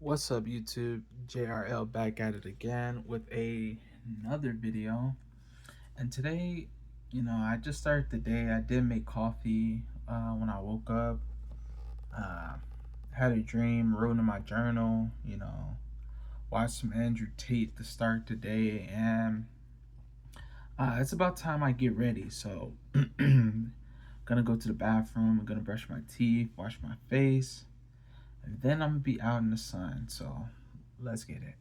What's up, YouTube? JRL back at it again with another video. And today, I just started the day. I did make coffee when I woke up. Uh, had a dream, wrote in my journal. Watched some Andrew Tate to start the day, and it's about time I get ready. So, gonna go to the bathroom. I'm gonna brush my teeth, wash my face, and then I'm gonna be out in the sun. So, let's get it.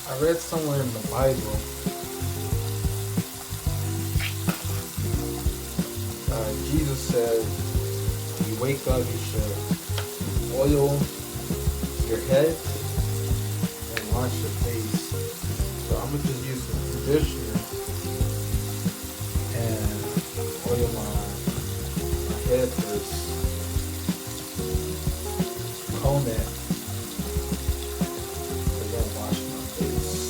I read somewhere in the Bible, Jesus said, when you wake up, you should oil your head and wash your face. So I'm gonna just use some conditioner and oil my head first, comb it, and then wash my face.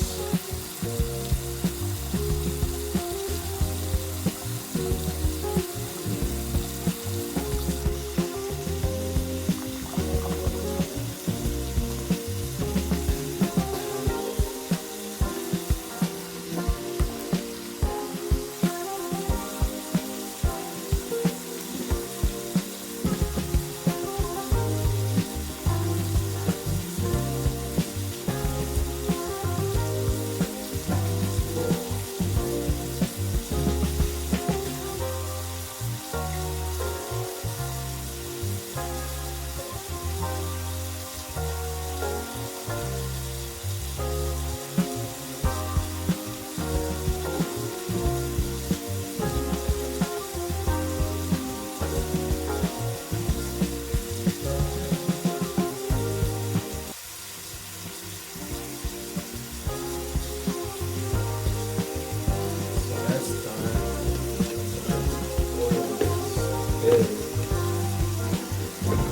So that's done. Oil this head,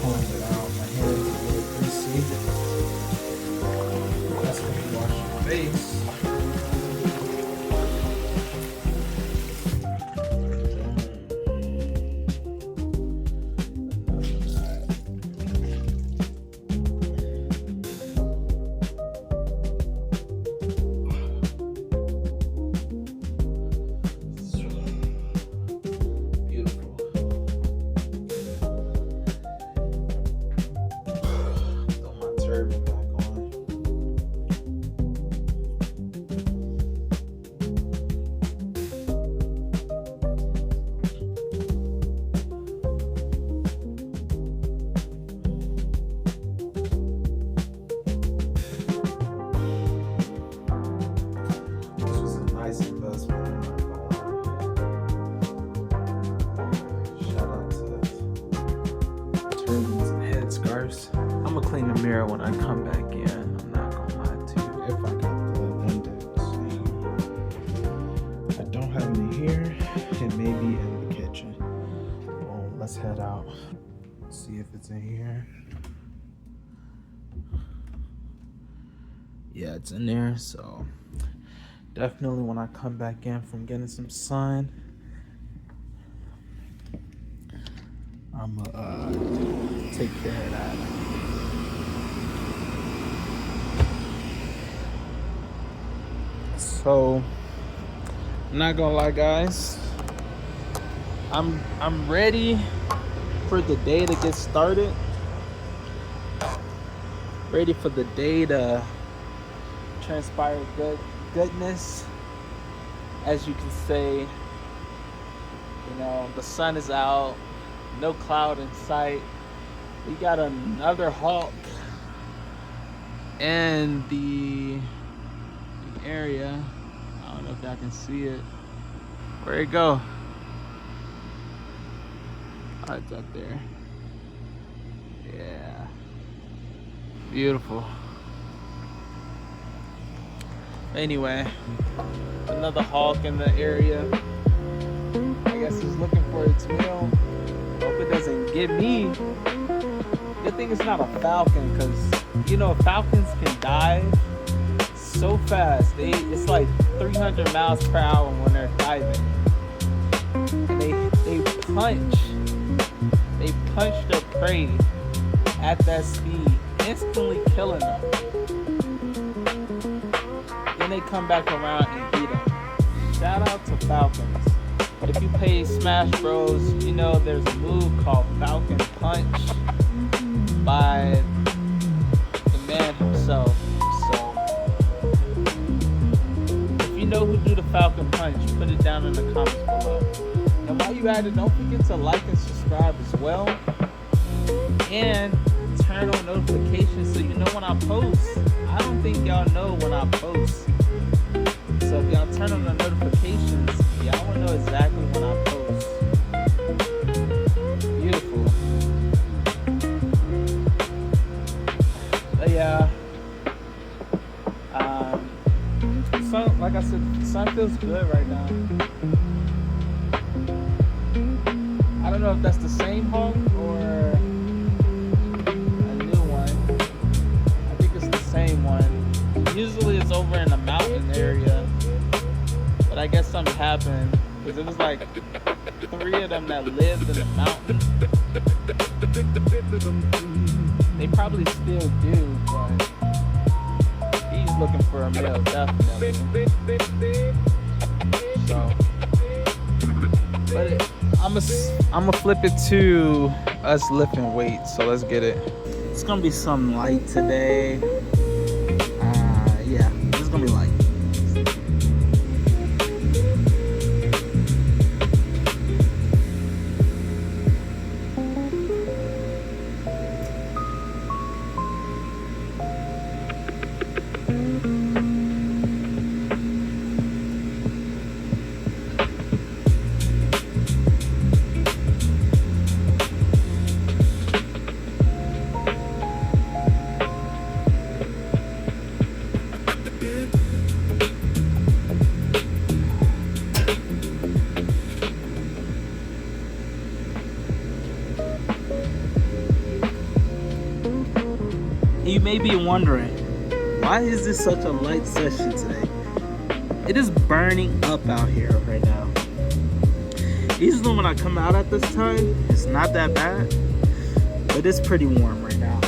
comb it out. My hair is really greasy. That's when you wash your face. Beautiful. Throw my turban back on. This was a nice investment. I'm not gonna lie. Shout out to turbans and headscarves. I'm gonna clean the mirror when I come back in. I'm not if I got the index. I don't have any here. It may be in the kitchen. Well, let's head out. See if it's in here. Yeah, it's in there. So definitely when I come back in from getting some sun, I'm gonna take care of that. So I'm not gonna lie, guys. I'm ready for the day to get started. Ready for the day to transpire goodness. As you can say, you know, the sun is out, no cloud in sight. We got another hawk in the area. I don't know if y'all can see it. Where'd it go? Oh, it's up there. Yeah. Beautiful. Anyway, another hawk in the area. I guess he's looking for its meal. Hope it doesn't get me. Good thing it's not a falcon, because you know falcons can dive so fast. It's like 300 miles per hour when they're diving. And they punch their prey at that speed, instantly killing them. Then they come back around and eat them. Shout out to falcons. If you play Smash Bros, you know there's a move called Falcon Punch by the man himself. So if you know who do the Falcon Punch, put it down in the comments below. And while you at it, don't forget to like and subscribe as well. And turn on notifications so you know when I post. I don't think y'all know when I post. So if y'all turn on the notifications, y'all will know exactly when I post. Beautiful. But yeah. Sun, like I said, the sun feels good right now. I don't know if that's the same hawk or a new one. I think it's the same one. Usually it's over in the mountain area, but I guess something happened because it was like 3 of them that lived in the mountain. They probably still do, but he's looking for a meal, definitely. So, but I'm gonna flip it to us lifting weights. So let's get it. It's gonna be some light today. Yeah, it's gonna be light. You may be wondering, why is this such a light session today? It is burning up out here right now. Usually when I come out at this time, it's not that bad, but it's pretty warm right now.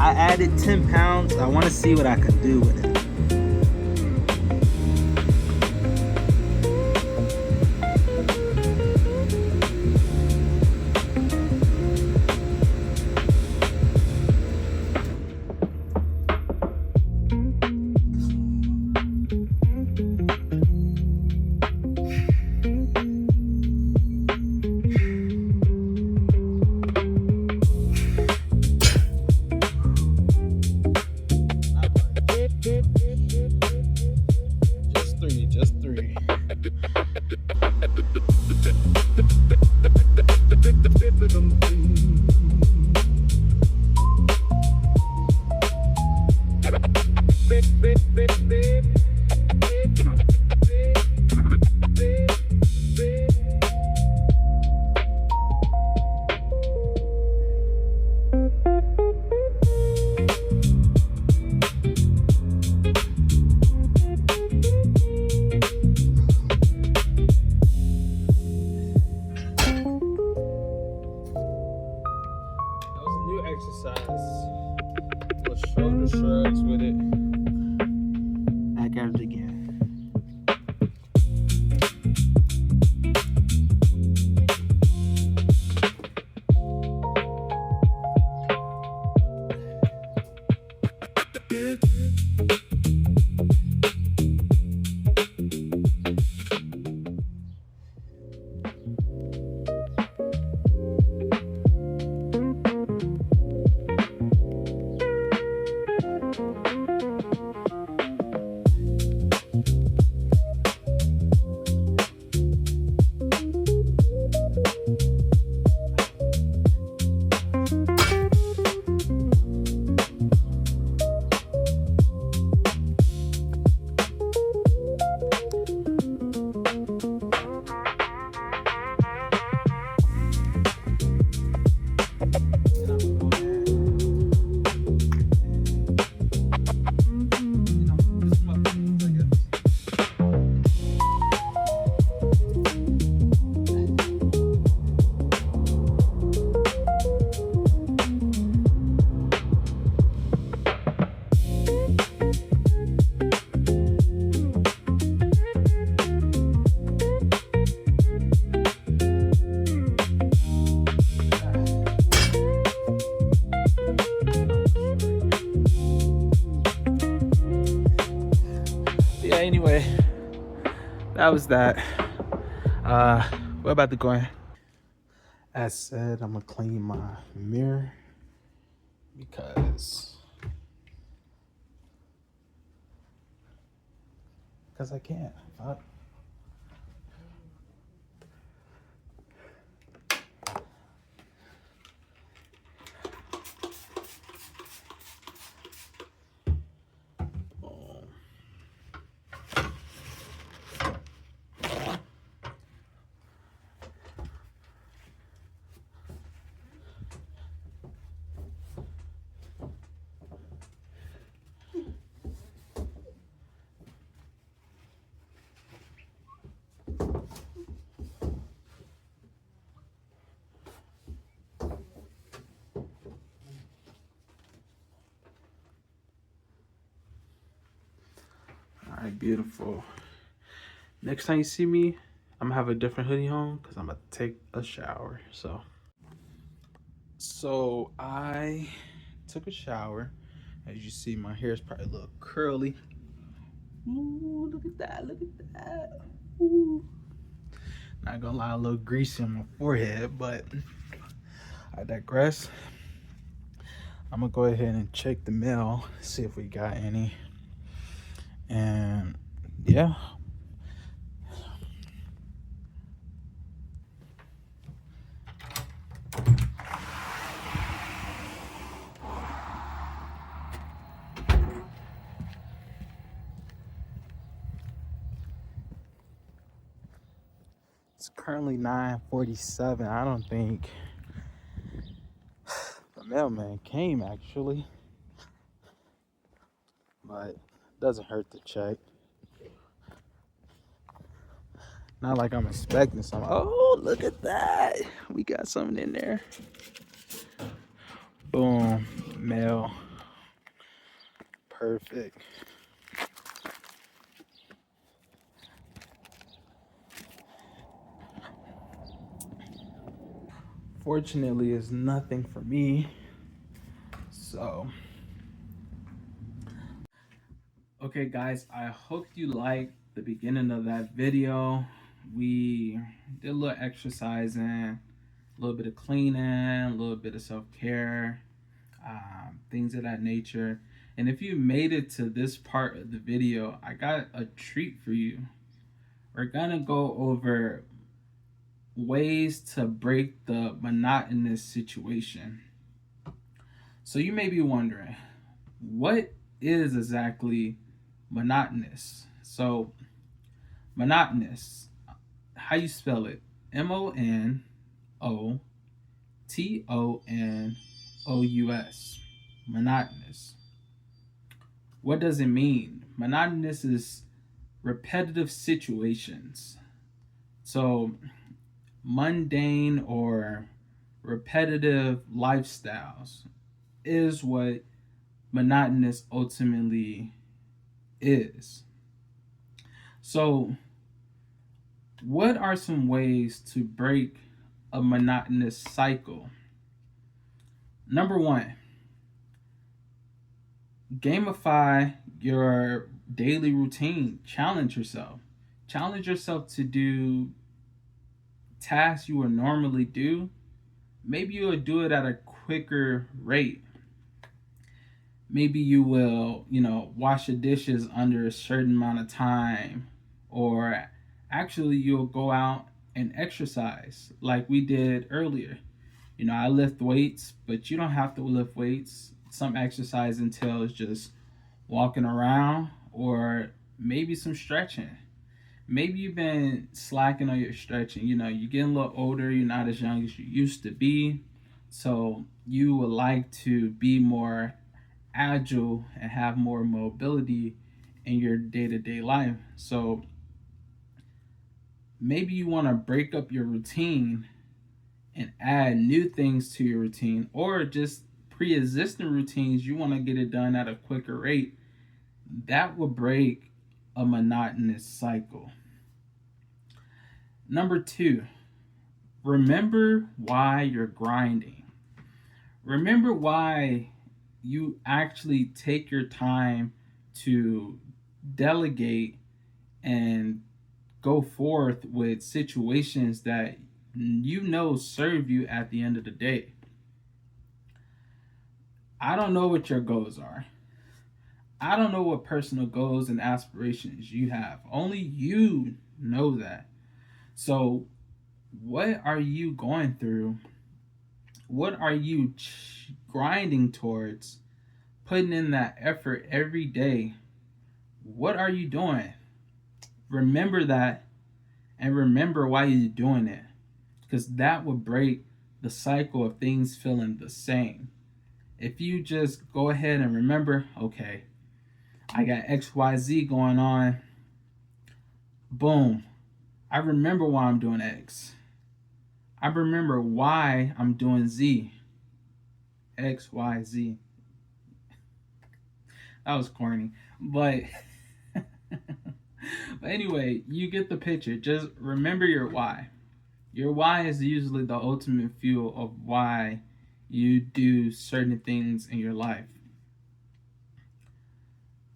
I added 10 pounds. I want to see what I can do with it. Exercise, little shoulder shrugs with it. Back at it again. Yeah, anyway, that was that. We're about to go in. As said, I'm gonna clean my mirror because I can't. Fuck. All right, beautiful. Next time you see me, I'm gonna have a different hoodie on because I'm gonna take a shower. So I took a shower. As you see, my hair is probably a little curly. Ooh, look at that! Look at that! Ooh. Not gonna lie, a little greasy on my forehead, but I digress. I'm gonna go ahead and check the mail, see if we got any. And yeah. It's currently 9:47. I don't think the mailman came actually, but it doesn't hurt to check. Not like I'm expecting something. Oh, look at that. We got something in there. Boom, mail. Perfect. Fortunately, it's nothing for me. So, okay guys, I hope you liked the beginning of that video. We did a little exercising, a little bit of cleaning, a little bit of self-care, things of that nature. And if you made it to this part of the video, I got a treat for you. We're gonna go over ways to break the monotonous situation. So you may be wondering, what is exactly monotonous? So monotonous, how you spell it? Monotonous. Monotonous. What does it mean? Monotonous is repetitive situations. So mundane or repetitive lifestyles is what monotonous ultimately is. So, what are some ways to break a monotonous cycle? Number one, gamify your daily routine. Challenge yourself. Challenge yourself to do tasks you would normally do. Maybe you would do it at a quicker rate. Maybe you will, wash the dishes under a certain amount of time, or actually you'll go out and exercise like we did earlier. I lift weights, but you don't have to lift weights. Some exercise entails just walking around or maybe some stretching. Maybe you've been slacking on your stretching. You're getting a little older, you're not as young as you used to be. So you would like to be more agile and have more mobility in your day-to-day life. So maybe you want to break up your routine and add new things to your routine, or just pre-existing routines you want to get it done at a quicker rate. That will break a monotonous cycle. Number two, remember why you're grinding. Remember why you actually take your time to delegate and go forth with situations that serve you at the end of the day. I don't know what your goals are. I don't know what personal goals and aspirations you have. Only you know that. So, what are you going through? What are you grinding towards? Putting in that effort every day. What are you doing? Remember that, and remember why you're doing it, because that will break the cycle of things feeling the same. If you just go ahead and remember, okay, I got XYZ going on, boom, I remember why I'm doing X. I remember why I'm doing Z. XYZ. That was corny. But but anyway, you get the picture. Just remember your why. Your why is usually the ultimate fuel of why you do certain things in your life.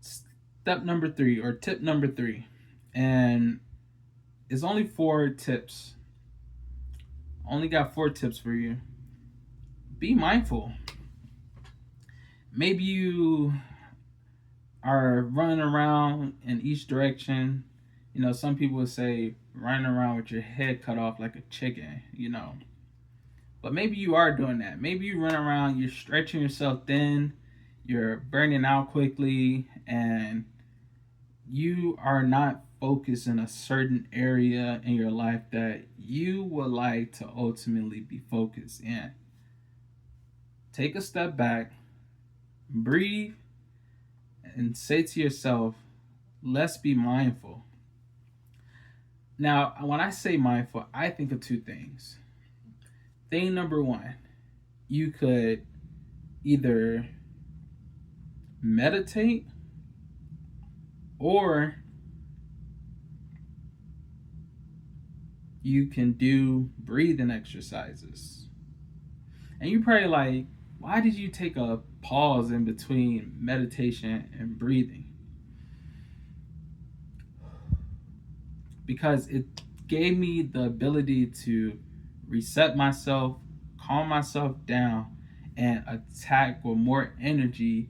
Step number three, or tip number three, and it's only 4 tips. Only got 4 tips for you. Be mindful. Maybe you are running around in each direction. Some people would say running around with your head cut off like a chicken. But maybe you are doing that. Maybe you run around, you're stretching yourself thin, you're burning out quickly, and you are not focused in a certain area in your life that you would like to ultimately be focused in. Take a step back, breathe, and say to yourself, let's be mindful. Now, when I say mindful, I think of 2 things. Thing number one, you could either meditate or you can do breathing exercises. And you probably like, why did you take a pause in between meditation and breathing? Because it gave me the ability to reset myself, calm myself down, and attack with more energy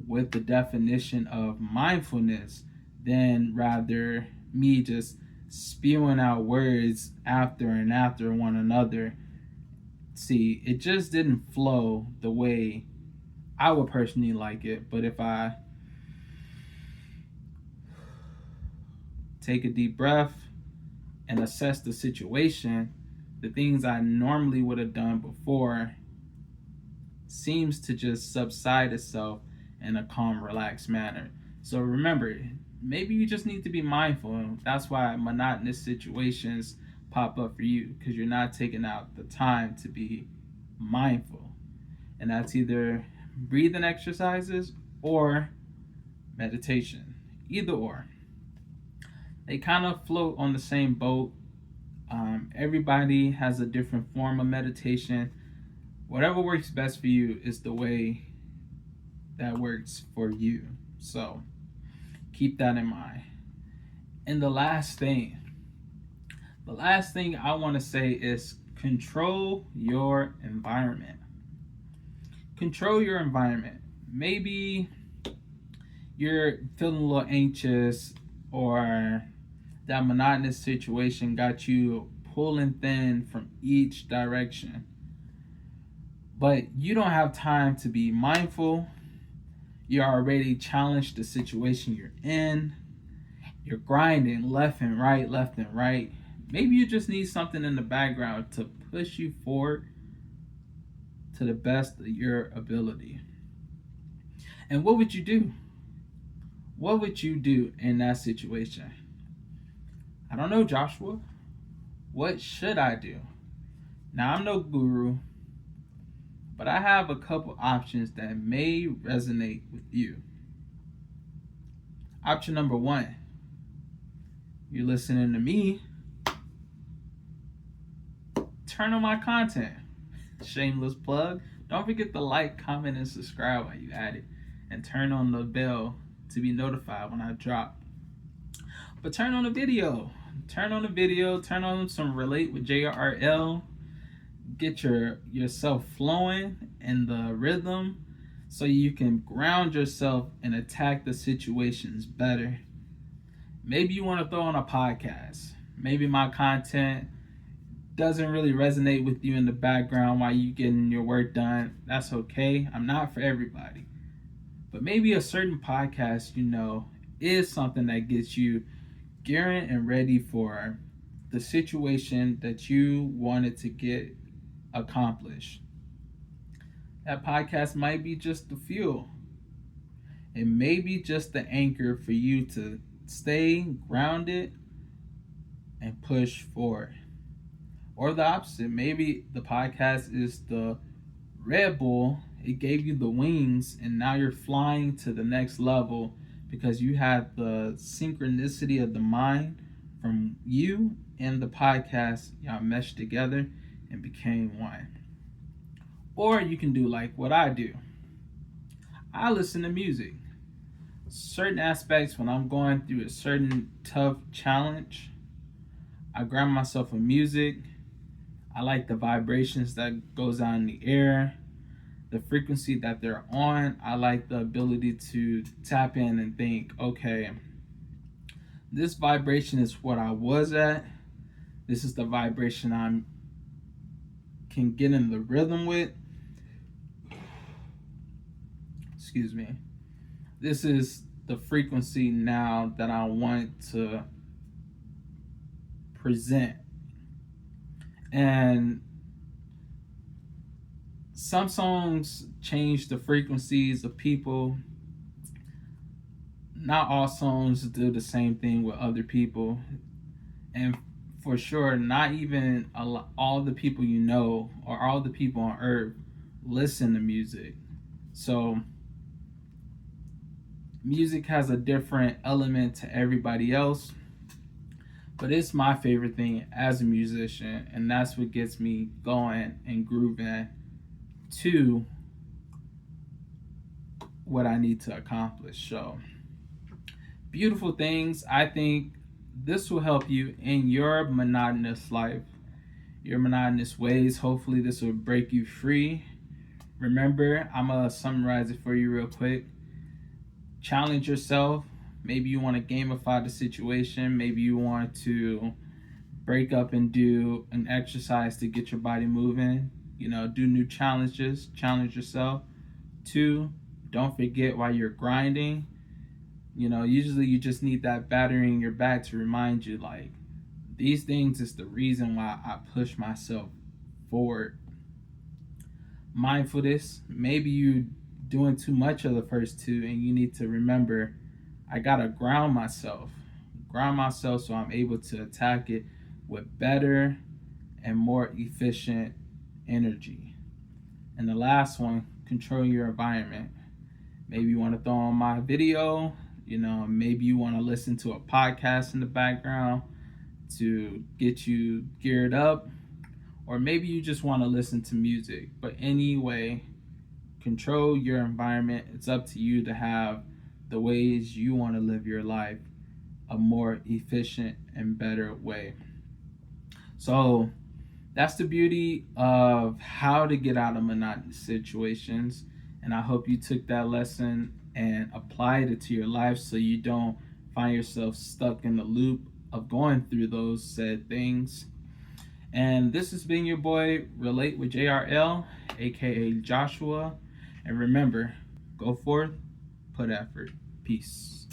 with the definition of mindfulness than rather me just spewing out words after and after one another. See, it just didn't flow the way I would personally like it. But if I take a deep breath and assess the situation, the things I normally would have done before seems to just subside itself in a calm, relaxed manner. So remember, maybe you just need to be mindful. That's why monotonous situations pop up for you, because you're not taking out the time to be mindful. And that's either breathing exercises or meditation. Either or. They kind of float on the same boat. Everybody has a different form of meditation. Whatever works best for you is the way that works for you. So keep that in mind. And the last thing I want to say is control your environment. Control your environment. Maybe you're feeling a little anxious, or that monotonous situation got you pulling thin from each direction. But you don't have time to be mindful. You're already challenged the situation you're in. You're grinding left and right. Maybe you just need something in the background to push you forward to the best of your ability. And what would you do? What would you do in that situation? I don't know, Joshua. What should I do? Now, I'm no guru, but I have a couple options that may resonate with you. Option number one, you're listening to me. Turn on my content. Shameless plug. Don't forget to like, comment, and subscribe while you at it. And turn on the bell to be notified when I drop. But turn on the video. Turn on some Relate with JRL. Get yourself flowing in the rhythm so you can ground yourself and attack the situations better. Maybe you want to throw on a podcast. Maybe my content doesn't really resonate with you in the background while you getting your work done. That's okay. I'm not for everybody. But maybe a certain podcast, is something that gets you gearing and ready for the situation that you wanted to get accomplished. That podcast might be just the fuel. It may be just the anchor for you to stay grounded and push forward. Or the opposite. Maybe the podcast is the Red Bull. It gave you the wings, and now you're flying to the next level because you had the synchronicity of the mind from you and the podcast. Y'all meshed together and became one. Or you can do like what I do. I listen to music. Certain aspects, when I'm going through a certain tough challenge, I grab myself a music. I like the vibrations that goes out in the air, the frequency that they're on. I like the ability to tap in and think, okay, this vibration is what I was at. This is the vibration I can get in the rhythm with. Excuse me. This is the frequency now that I want to present. And some songs change the frequencies of people. Not all songs do the same thing with other people. And for sure, not even all the people you know or all the people on earth listen to music. So music has a different element to everybody else. But it's my favorite thing as a musician, and that's what gets me going and grooving to what I need to accomplish. So, beautiful things. I think this will help you in your monotonous life, your monotonous ways. Hopefully, this will break you free. Remember, I'm going to summarize it for you real quick. Challenge yourself, Maybe you want to gamify the situation. Maybe you want to break up and do an exercise to get your body moving. Do new challenges, challenge yourself. Two, don't forget while you're grinding. Usually you just need that battery in your back to remind you, like, these things is the reason why I push myself forward. Mindfulness, maybe you doing too much of the first two and you need to remember, I gotta ground myself so I'm able to attack it with better and more efficient energy. And the last one, control your environment. Maybe you want to throw on my video, maybe you want to listen to a podcast in the background to get you geared up, or maybe you just want to listen to music. But anyway, control your environment. It's up to you to have the ways you want to live your life a more efficient and better way. So that's the beauty of how to get out of monotonous situations. And I hope you took that lesson and applied it to your life so you don't find yourself stuck in the loop of going through those said things. And this has been your boy, Relate with JRL, aka Joshua. And remember, go forth, put effort. Peace.